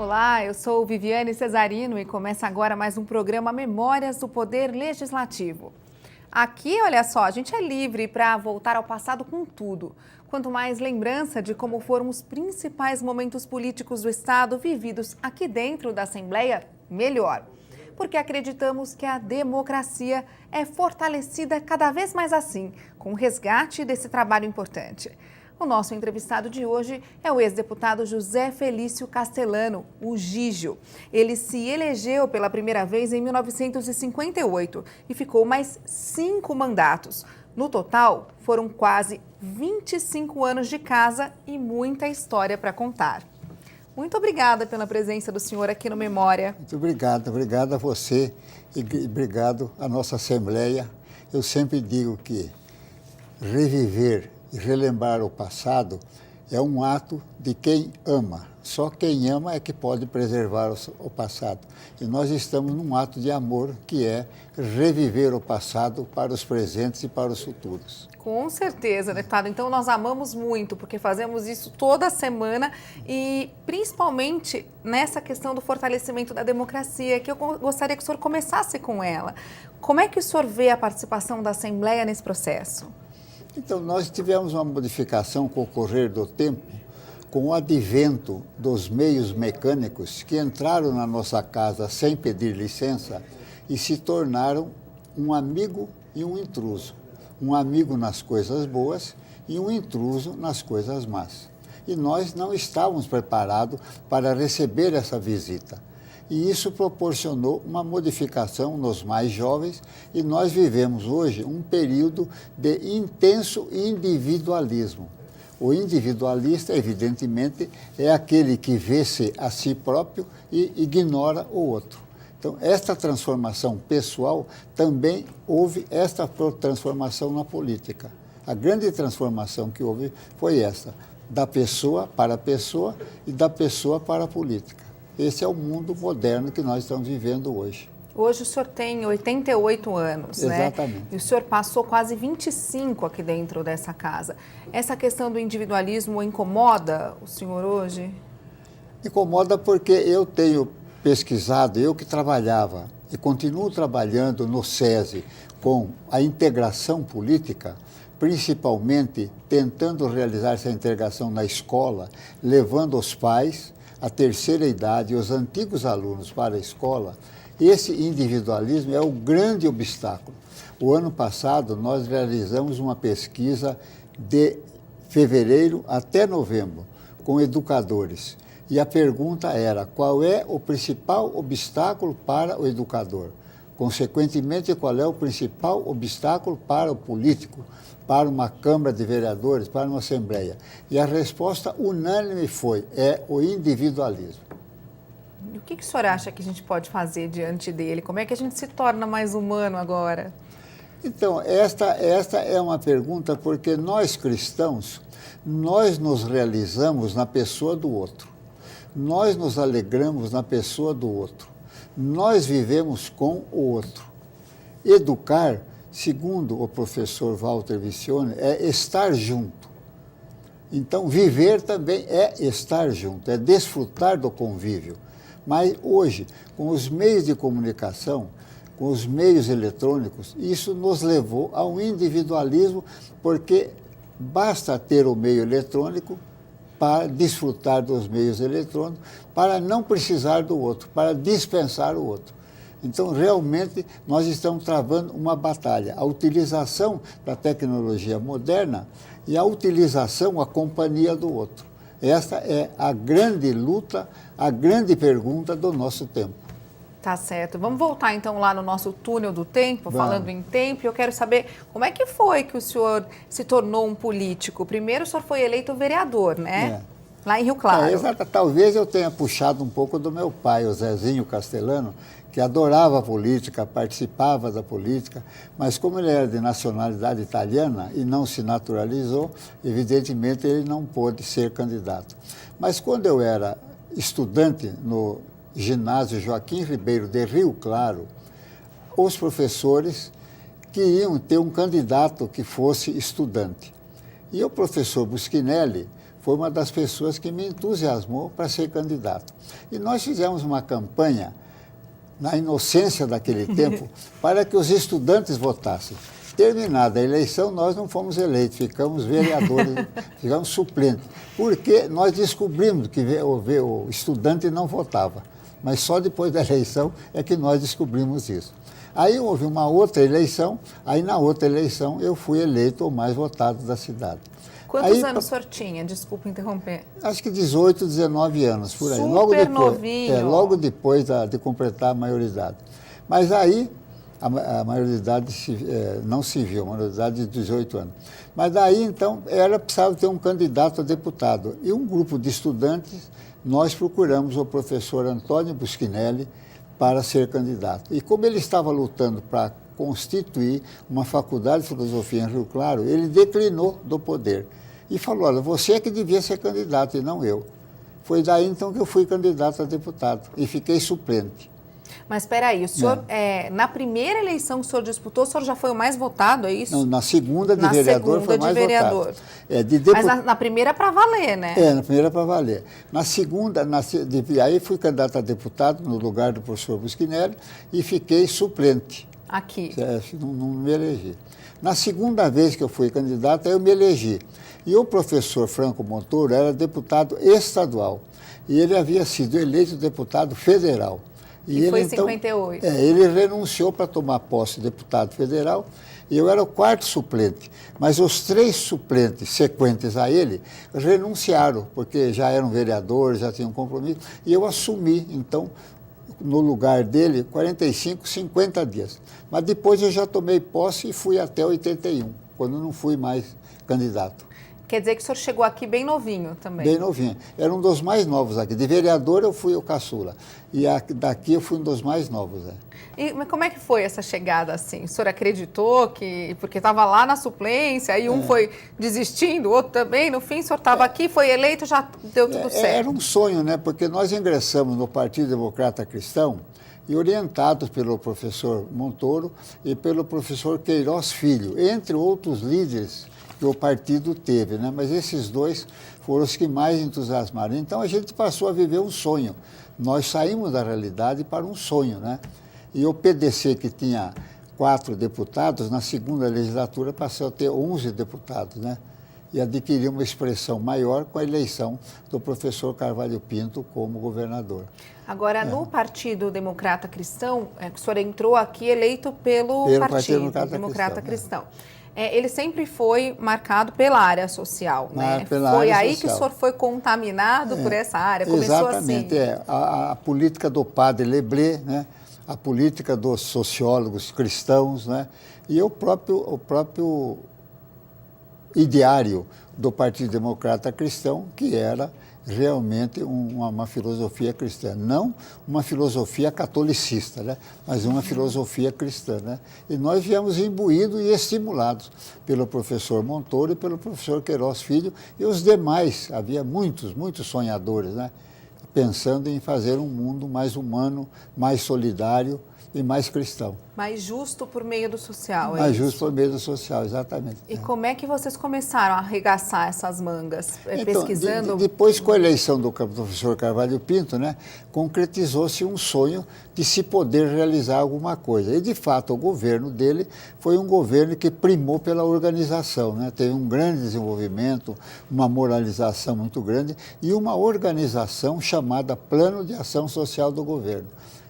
Olá, eu sou Viviane Cesarino e começa agora mais um programa Memórias do Poder Legislativo. Aqui, olha só, a gente é livre para voltar ao passado com tudo. Quanto mais lembrança de como foram os principais momentos políticos do Estado vividos aqui dentro da Assembleia, melhor. Porque acreditamos que a democracia é fortalecida cada vez mais assim, com o resgate desse trabalho importante. O nosso entrevistado de hoje é o ex-deputado José Felício Castellano, o Gígio. Ele se elegeu pela primeira vez em 1958 e ficou mais 5 mandatos. No total, foram quase 25 anos de casa e muita história para contar. Muito obrigada pela presença do senhor aqui no Memória. Muito obrigado a você e obrigado à nossa Assembleia. Eu sempre digo que reviver e relembrar o passado é um ato de quem ama. Só quem ama é que pode preservar o passado. E nós estamos num ato de amor, que é reviver o passado para os presentes e para os futuros. Com certeza, deputado. Então, nós amamos muito, porque fazemos isso toda semana e principalmente nessa questão do fortalecimento da democracia, que eu gostaria que o senhor começasse com ela. Como é que o senhor vê a participação da Assembleia nesse processo? Então, nós tivemos uma modificação com o correr do tempo, com o advento dos meios mecânicos que entraram na nossa casa sem pedir licença e se tornaram um amigo e um intruso. Um amigo nas coisas boas e um intruso nas coisas más. E nós não estávamos preparados para receber essa visita. E isso proporcionou uma modificação nos mais jovens e nós vivemos hoje um período de intenso individualismo. O individualista, evidentemente, é aquele que vê-se a si próprio e ignora o outro. Então, esta transformação pessoal também houve esta transformação na política. A grande transformação que houve foi essa, da pessoa para a pessoa e da pessoa para a política. Esse é o mundo moderno que nós estamos vivendo hoje. Hoje o senhor tem 88 anos, né? Exatamente. E o senhor passou quase 25 aqui dentro dessa casa. Essa questão do individualismo incomoda o senhor hoje? Incomoda porque eu tenho pesquisado, eu que trabalhava e continuo trabalhando no SESI com a integração política, principalmente tentando realizar essa integração na escola, levando os pais, a terceira idade e os antigos alunos para a escola. Esse individualismo é o grande obstáculo. O ano passado, nós realizamos uma pesquisa de fevereiro até novembro com educadores. E a pergunta era: qual é o principal obstáculo para o educador? Consequentemente, qual é o principal obstáculo para o político, para uma Câmara de Vereadores, para uma Assembleia? E a resposta unânime foi: é o individualismo. E o que o senhor acha que a gente pode fazer diante dele? Como é que a gente se torna mais humano agora? Então, esta é uma pergunta porque nós cristãos, nós nos realizamos na pessoa do outro. Nós nos alegramos na pessoa do outro. Nós vivemos com o outro. Educar, segundo o professor Walter Vicione, é estar junto. Então, viver também é estar junto, é desfrutar do convívio. Mas hoje, com os meios de comunicação, com os meios eletrônicos, isso nos levou a um individualismo, porque basta ter o meio eletrônico para desfrutar dos meios eletrônicos, para não precisar do outro, para dispensar o outro. Então, realmente, nós estamos travando uma batalha. A utilização da tecnologia moderna e a utilização, a companhia do outro. Esta é a grande luta, a grande pergunta do nosso tempo. Tá certo. Vamos voltar então lá no nosso túnel do tempo, falando em tempo. Eu quero saber como é que foi que o senhor se tornou um político. Primeiro o senhor foi eleito vereador, né? Lá em Rio Claro. Exato. Talvez eu tenha puxado um pouco do meu pai, o Zezinho Castellano, que adorava a política, participava da política, mas como ele era de nacionalidade italiana e não se naturalizou, evidentemente ele não pôde ser candidato. Mas quando eu era estudante no ginásio Joaquim Ribeiro de Rio Claro, os professores queriam ter um candidato que fosse estudante. E o professor Buschinelli foi uma das pessoas que me entusiasmou para ser candidato. E nós fizemos uma campanha, na inocência daquele tempo, para que os estudantes votassem. Terminada a eleição, nós não fomos eleitos, ficamos vereadores, ficamos suplentes, porque nós descobrimos que o estudante não votava, mas só depois da eleição é que nós descobrimos isso. Aí houve uma outra eleição, aí na outra eleição eu fui eleito o mais votado da cidade. Quantos anos o senhor tinha? Desculpa interromper. Acho que 18, 19 anos, por aí. Super novinho. Logo depois de completar a maioridade. Mas aí a maioridade não civil, a maioridade de 18 anos. Mas daí, então, precisava ter um candidato a deputado. E um grupo de estudantes, nós procuramos o professor Antônio Buschinelli para ser candidato. E como ele estava lutando para constituir uma faculdade de filosofia em Rio Claro, ele declinou do poder. E falou, olha, você é que devia ser candidato e não eu. Foi daí, então, que eu fui candidato a deputado e fiquei suplente. Mas espera aí, o senhor, na primeira eleição que o senhor disputou, o senhor já foi o mais votado, é isso? Não, na segunda de vereador foi mais votado. Mas na primeira para valer, né? Na primeira para valer. Na segunda, aí fui candidato a deputado no lugar do professor Buschinelli e fiquei suplente. Aqui? Não me elegi. Na segunda vez que eu fui candidato, eu me elegi. E o professor Franco Montoro era deputado estadual. E ele havia sido eleito deputado federal. E ele, foi em 58. Ele renunciou para tomar posse de deputado federal e eu era o quarto suplente. Mas os 3 suplentes sequentes a ele renunciaram, porque já eram vereadores, já tinham compromisso. E eu assumi, então, no lugar dele, 45, 50 dias. Mas depois eu já tomei posse e fui até 81, quando não fui mais candidato. Quer dizer que o senhor chegou aqui bem novinho também? Bem novinho. Era um dos mais novos aqui. De vereador eu fui o caçula. E daqui eu fui um dos mais novos. Mas como é que foi essa chegada assim? O senhor acreditou que... Porque estava lá na suplência, aí um foi desistindo, o outro também. No fim, o senhor estava aqui, foi eleito, já deu tudo certo. Era um sonho, né? Porque nós ingressamos no Partido Democrata Cristão e orientados pelo professor Montoro e pelo professor Queiroz Filho, entre outros líderes que o partido teve, né? Mas esses 2 foram os que mais entusiasmaram. Então a gente passou a viver um sonho. Nós saímos da realidade para um sonho, né? E o PDC, que tinha 4 deputados, na segunda legislatura passou a ter 11 deputados, né? E adquiriu uma expressão maior com a eleição do professor Carvalho Pinto como governador. Agora, no Partido Democrata Cristão, o senhor entrou aqui eleito pelo Partido Democrata Cristão. Ele sempre foi marcado pela área social, né? Foi aí que o senhor foi contaminado por essa área, começou exatamente, assim. A política do padre Leblé, né? A política dos sociólogos cristãos, né? E o próprio ideário do Partido Democrata Cristão, que era realmente uma filosofia cristã, não uma filosofia catolicista, né? Mas uma filosofia cristã, né? E nós viemos imbuídos e estimulados pelo professor Montoro e pelo professor Queiroz Filho e os demais, havia muitos sonhadores, né? Pensando em fazer um mundo mais humano, mais solidário e mais cristão. Mais justo por meio do social, Mais justo por meio do social, exatamente. E como é que vocês começaram a arregaçar essas mangas? Então, pesquisando? Depois, com a eleição do professor Carvalho Pinto, né, concretizou-se um sonho de se poder realizar alguma coisa. E, de fato, o governo dele foi um governo que primou pela organização, né? Teve um grande desenvolvimento, uma moralização muito grande e uma organização chamada Plano de Ação Social do Governo.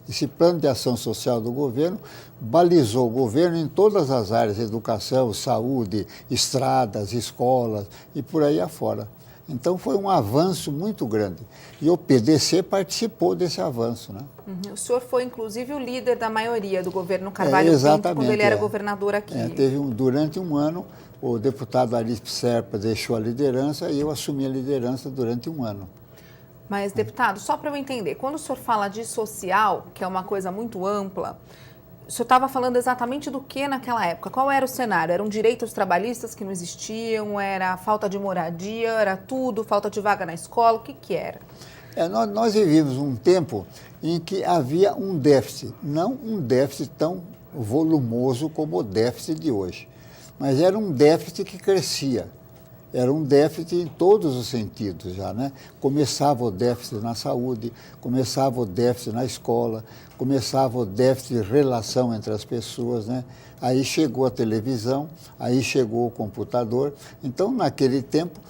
Esse plano de ação social do governo balizou o governo em todas as áreas, educação, saúde, estradas, escolas e por aí afora. Então foi um avanço muito grande. E o PDC participou desse avanço, né? O senhor foi, inclusive, o líder da maioria do governo Carvalho Pinto, quando ele era governador aqui. Durante um ano, o deputado Ari Serpa deixou a liderança e eu assumi a liderança durante um ano. Mas, deputado, só para eu entender, quando o senhor fala de social, que é uma coisa muito ampla, o senhor estava falando exatamente do que naquela época? Qual era o cenário? Eram direitos trabalhistas que não existiam? Era falta de moradia? Era tudo? Falta de vaga na escola? O que era? Nós vivíamos um tempo em que havia um déficit, não um déficit tão volumoso como o déficit de hoje, mas era um déficit que crescia. Era um déficit em todos os sentidos já, né? Começava o déficit na saúde, começava o déficit na escola, começava o déficit de relação entre as pessoas, né? Aí chegou a televisão, aí chegou o computador. Então, naquele tempo,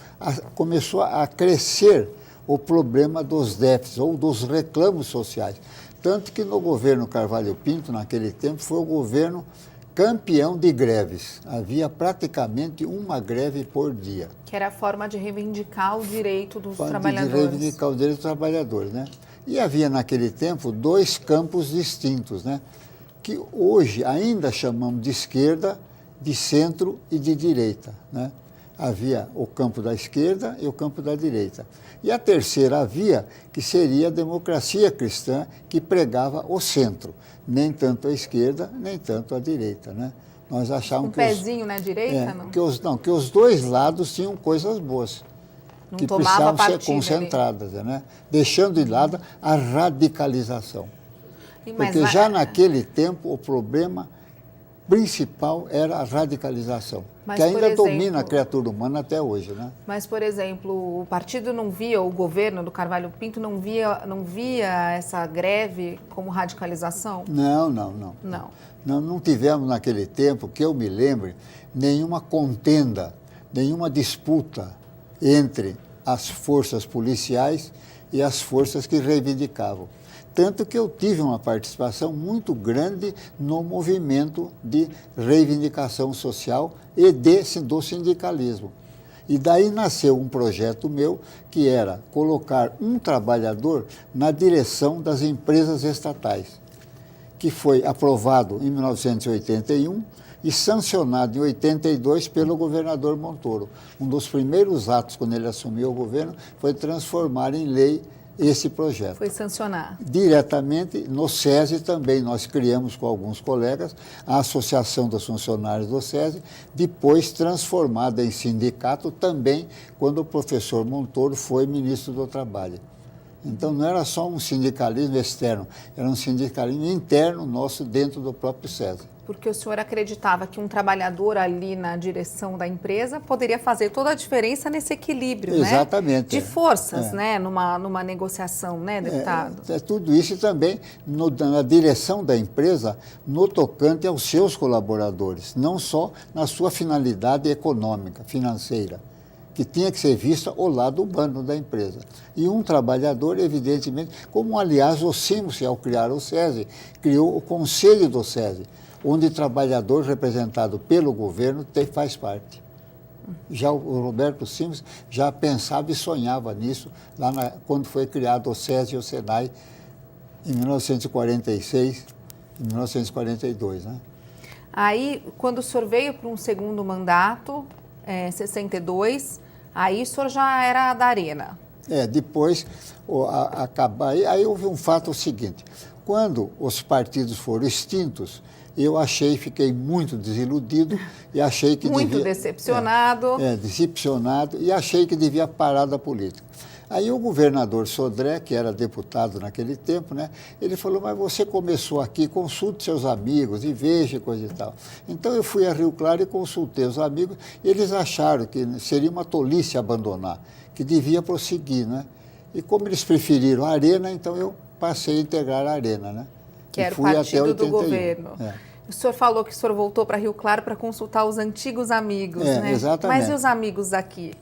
começou a crescer o problema dos déficits ou dos reclamos sociais. Tanto que no governo Carvalho Pinto, naquele tempo, foi o governo campeão de greves. Havia praticamente uma greve por dia. Que era a forma de reivindicar o direito dos trabalhadores. De reivindicar o direito dos trabalhadores, né? E havia naquele tempo dois campos distintos, né? Que hoje ainda chamamos de esquerda, de centro e de direita, né? Havia o campo da esquerda e o campo da direita. E a terceira via, que seria a democracia cristã, que pregava o centro, nem tanto a esquerda, nem tanto a direita, né? Nós achávamos que pezinho na direita, não? Que os dois lados tinham coisas boas, Não que tomava precisavam ser concentradas, né? Deixando de lado a radicalização. Porque já naquele tempo o problema principal era a radicalização, que ainda domina a criatura humana até hoje, né? Mas, por exemplo, o partido não via, o governo do Carvalho Pinto não via essa greve como radicalização? Não. Não tivemos naquele tempo, que eu me lembre, nenhuma contenda, nenhuma disputa entre as forças policiais e as forças que reivindicavam. Tanto que eu tive uma participação muito grande no movimento de reivindicação social e do sindicalismo. E daí nasceu um projeto meu que era colocar um trabalhador na direção das empresas estatais, que foi aprovado em 1981 e sancionado em 82 pelo governador Montoro. Um dos primeiros atos, quando ele assumiu o governo, foi transformar em lei esse projeto. Foi sancionar. Diretamente no SESI também, nós criamos com alguns colegas a Associação dos Funcionários do SESI, depois transformada em sindicato também quando o professor Montoro foi ministro do Trabalho. Então não era só um sindicalismo externo, era um sindicalismo interno nosso dentro do próprio SESI. Porque o senhor acreditava que um trabalhar ali na direção da empresa poderia fazer toda a diferença nesse equilíbrio, exatamente, né? De forças, né? Numa negociação, né, deputado? Tudo isso também na direção da empresa, no tocante aos seus colaboradores, não só na sua finalidade econômica, financeira, que tinha que ser vista o lado humano da empresa. E um trabalhador, evidentemente, como aliás o Simos, ao criar o SESI, criou o Conselho do SESI, onde trabalhador representado pelo governo faz parte. Já o Roberto Simos já pensava e sonhava nisso quando foi criado o SESI e o SENAI em 1946, em 1942, né? Aí, quando o senhor veio para um segundo mandato, 62, aí o senhor já era da Arena. Depois, aí houve um fato seguinte, quando os partidos foram extintos, eu fiquei muito desiludido e achei que decepcionado. Decepcionado e achei que devia parar da política. Aí o governador Sodré, que era deputado naquele tempo, né, ele falou, mas você começou aqui, consulte seus amigos e veja coisa e tal. Então eu fui a Rio Claro e consultei os amigos e eles acharam que seria uma tolice abandonar, que devia prosseguir, né? E como eles preferiram a Arena, então eu passei a integrar a Arena, né? Que era o partido do governo. O senhor falou que o senhor voltou para Rio Claro para consultar os antigos amigos, né? Exatamente. Mas e os amigos daqui?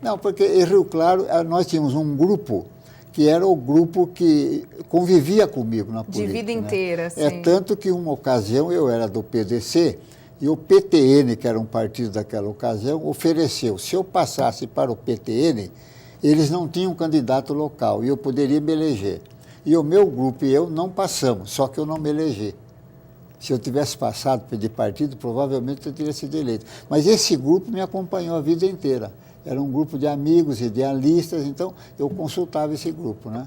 Não, porque em Rio Claro nós tínhamos um grupo que era o grupo que convivia comigo na política. De vida inteira, sim. Tanto que uma ocasião eu era do PDC e o PTN, que era um partido daquela ocasião, ofereceu, se eu passasse para o PTN, eles não tinham candidato local e eu poderia me eleger. E o meu grupo e eu não passamos, só que eu não me elegi. Se eu tivesse passado de partido, provavelmente eu teria sido eleito. Mas esse grupo me acompanhou a vida inteira. Era um grupo de amigos, idealistas, então eu consultava esse grupo, né?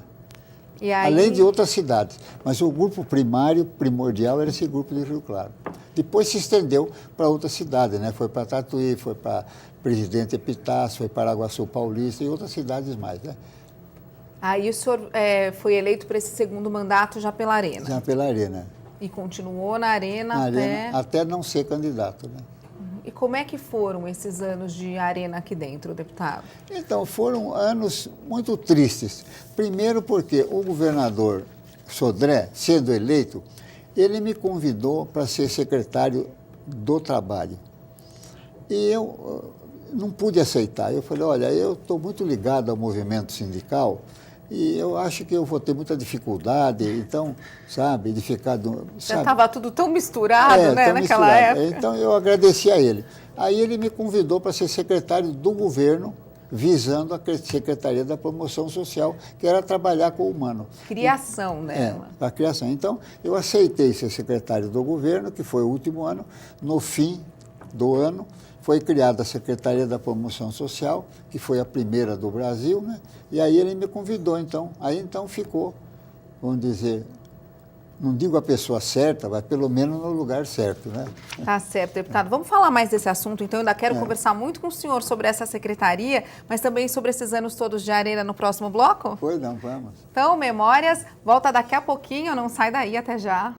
E aí... Além de outras cidades. Mas o grupo primordial, era esse grupo de Rio Claro. Depois se estendeu para outras cidades, né? Foi para Tatuí, foi para Presidente Epitácio, foi para Araguaçu Paulista e outras cidades mais, né? Aí o senhor foi eleito para esse segundo mandato já pela Arena. Já pela Arena. E continuou na Arena, até não ser candidato, né? E como é que foram esses anos de Arena aqui dentro, deputado? Então, foram anos muito tristes. Primeiro porque o governador Sodré, sendo eleito, ele me convidou para ser secretário do Trabalho. E eu não pude aceitar. Eu falei, olha, eu estou muito ligado ao movimento sindical e eu acho que eu vou ter muita dificuldade, então, sabe, de ficar... Já estava tudo tão misturado, né, tão naquela misturado. época. Então, eu agradeci a ele. Aí ele me convidou para ser secretário do governo, visando a Secretaria da Promoção Social, que era trabalhar com o humano. Criação dela. A criação. Então, eu aceitei ser secretário do governo, que foi o último ano. No fim do ano, foi criada a Secretaria da Promoção Social, que foi a primeira do Brasil, né? E aí ele me convidou, então. Aí então ficou, vamos dizer, não digo a pessoa certa, mas pelo menos no lugar certo, né? Tá certo, deputado. Vamos falar mais desse assunto, então. Eu ainda quero conversar muito com o senhor sobre essa secretaria, mas também sobre esses anos todos de Arena no próximo bloco? Pois não, vamos. Então, Memórias, volta daqui a pouquinho, não sai daí, até já.